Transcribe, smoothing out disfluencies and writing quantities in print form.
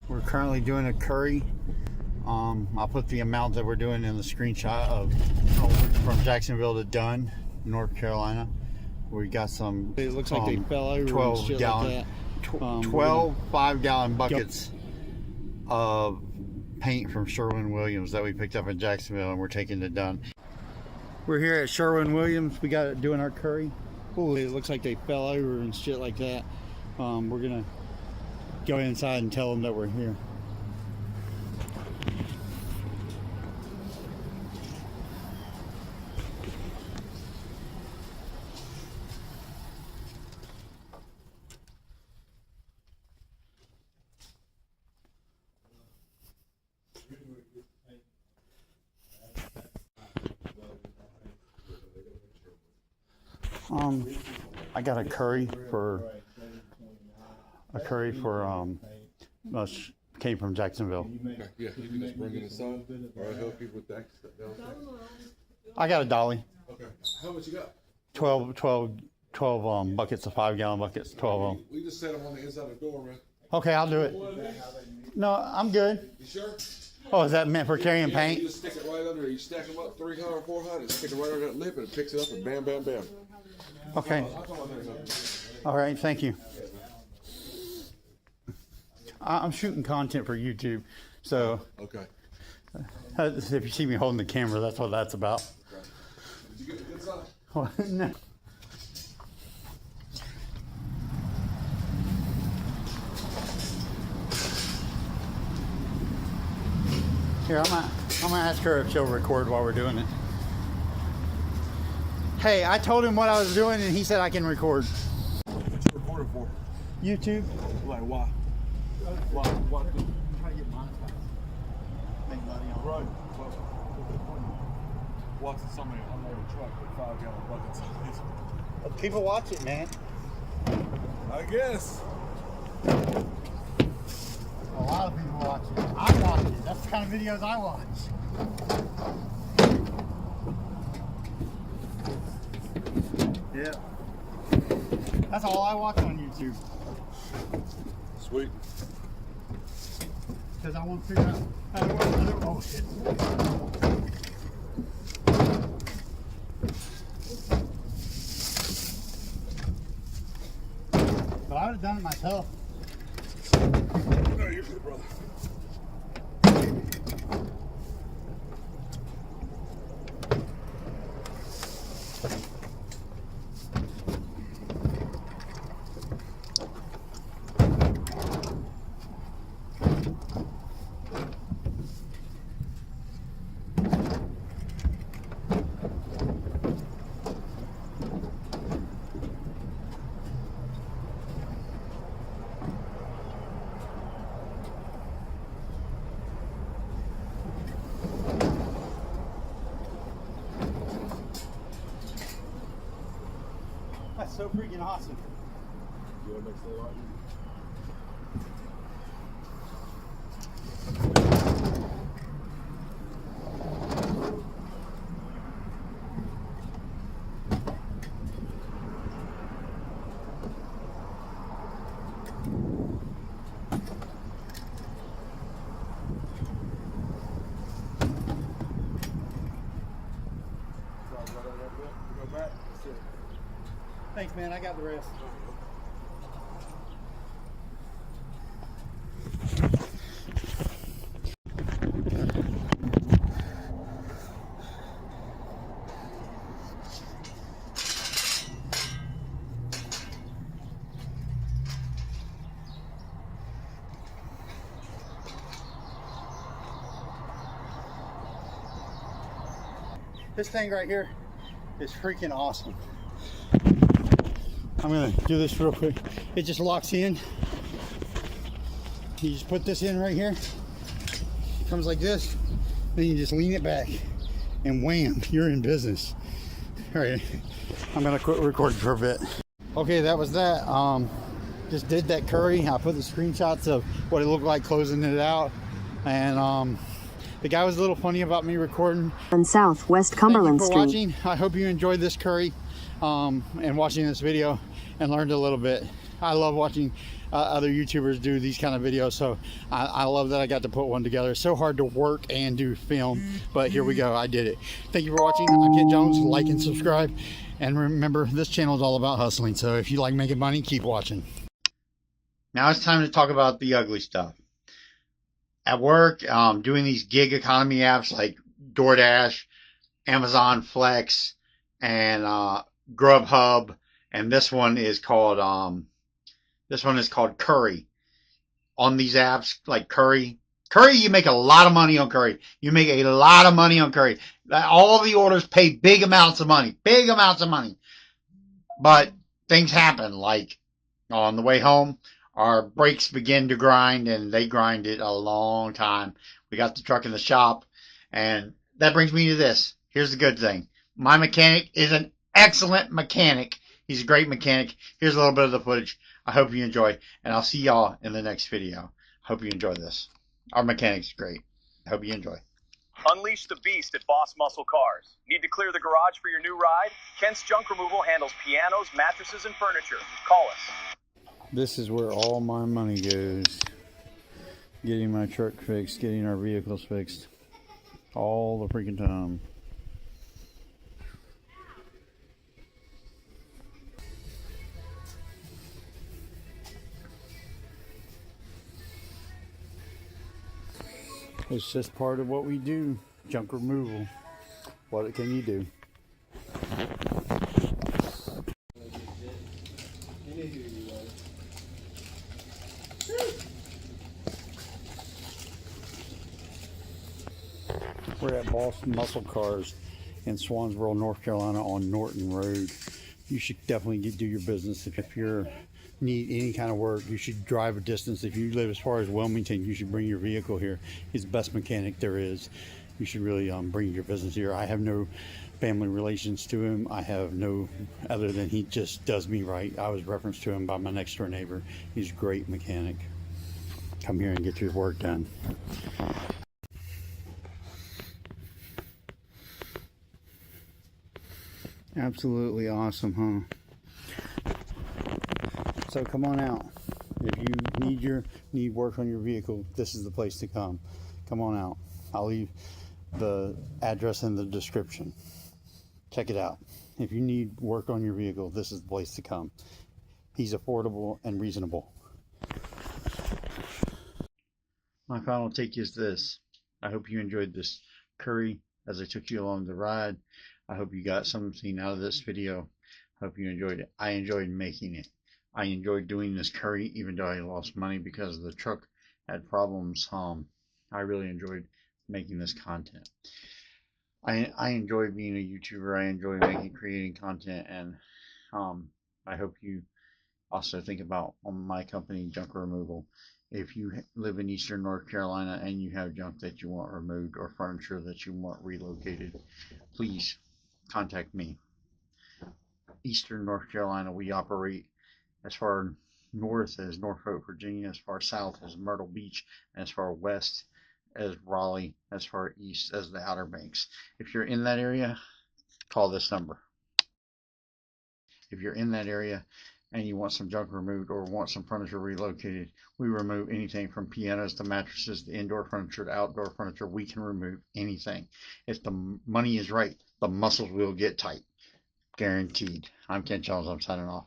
We're currently doing a curry. I'll put the amount that we're doing in the screenshot of from Jacksonville to Dunn, North Carolina. We got some. It looks like they fell over 12 gallon, like 12 5-gallon buckets of paint from Sherwin-Williams that we picked up in Jacksonville, and we're taking to Dunn. We're here at Sherwin-Williams. We got it doing our curry. Ooh, it looks like they fell over and shit like that. We're gonna go inside and tell them that we're here. I got a curry for came from Jacksonville. Okay, yeah, you can just bring it inside, or I'll help you with that. I got a dolly. Okay, how much you got? 12 buckets of 5-gallon buckets, 12 of them. We just set them on the inside of the door, man. Okay, I'll do it. No, I'm good. You sure? Oh, is that meant for carrying Yeah, paint? you just stick it right under there. You stack them up 300, 400, stick it right under that lip, and it picks it up, and bam, bam, bam. Okay. All right, thank you. I'm shooting content for YouTube, so Okay. if you see me holding the camera, that's what that's about. Okay. Did you get the good side? Well, no. Here, I'm gonna ask her if she'll record while we're doing it. Hey, I told him what I was doing, and he said I can record. What you recording for? YouTube. Like, why? Why? Trying to get monetized. Make money on it. Right. Watching somebody on their truck with 5-gallon buckets. People watch it, man. I guess. A lot of people watch it. I watch it. That's the kind of videos I watch. Yeah. That's all I watch on YouTube. Sweet. Because I want to figure out how to work other bullshit. But I would have done it myself. No, you're good, brother. That's so freaking awesome. You want to make it a lot easier? Go back. That's it. Thanks, man. I got the rest. This thing right here is freaking awesome. I'm gonna do this real quick. It just locks in. You just put this in right here. It comes like this. Then you just lean it back, and wham, you're in business. All right, I'm gonna quit recording for a bit. Okay, that was that. Just did that curry. I put the screenshots of what it looked like closing it out, and the guy was a little funny about me recording. On Southwest Cumberland Thank you for Street. watching. I hope you enjoyed this curry and watching this video and learned a little bit. I love watching other YouTubers do these kind of videos. So I love that I got to put one together. It's so hard to work and do film, but here we go. I did it. Thank you for watching. I'm Kent Jones. Like and subscribe. And remember, this channel is all about hustling. So if you like making money, keep watching. Now it's time to talk about the ugly stuff. At work, doing these gig economy apps like DoorDash, Amazon Flex, and Grubhub, and this one is called Curri. On these apps like Curri, you make a lot of money on Curri. You make a lot of money on Curri. All the orders pay big amounts of money, But things happen, like on the way home, our brakes begin to grind, and they grind it a long time. We got the truck in the shop, and that brings me to this. Here's the good thing. My mechanic is an excellent mechanic. He's a great mechanic. Here's a little bit of the footage. I hope you enjoy, and I'll see y'all in the next video. Hope you enjoy this. Our mechanic's great. I hope you enjoy. Unleash the beast at Boss Muscle Cars. Need to clear the garage for your new ride? Kent's Junk Removal handles pianos, mattresses, and furniture. Call us. This is where all my money goes. Getting my truck fixed, getting our vehicles fixed. All the freaking time. It's just part of what we do. Junk removal. What can you do? We're at Boss Muscle Cars in Swansboro, North Carolina on Norton Road. You should definitely do your business. If you need any kind of work, you should drive a distance. If you live as far as Wilmington, you should bring your vehicle here. He's the best mechanic there is. You should really bring your business here. I have no family relations to him. I have no other than he just does me right. I was referenced to him by my next door neighbor. He's a great mechanic. Come here and get your work done. Absolutely awesome, huh? So come on out. If you need work on your vehicle, this is the place to come. Come on out. I'll leave the address in the description. Check it out. If you need work on your vehicle, this is the place to come. He's affordable and reasonable. My final take is this. I hope you enjoyed this curry as I took you along the ride. I hope you got something out of this video. Hope you enjoyed it. I enjoyed making it. I enjoyed doing this curry, even though I lost money because the truck had problems. I really enjoyed making this content. I enjoy being a YouTuber. I enjoy creating content, and I hope you also think about my company, Junk Removal. If you live in Eastern North Carolina and you have junk that you want removed or furniture that you want relocated, please contact me. Eastern North Carolina, we operate as far north as Norfolk, Virginia, as far south as Myrtle Beach, and as far west as Raleigh, as far east as the Outer Banks. If you're in that area, call this number. If you're in that area and you want some junk removed or want some furniture relocated, we remove anything from pianos to mattresses to indoor furniture to outdoor furniture. We can remove anything. If the money is right, the muscles will get tight. Guaranteed. I'm Kent Jones. I'm signing off.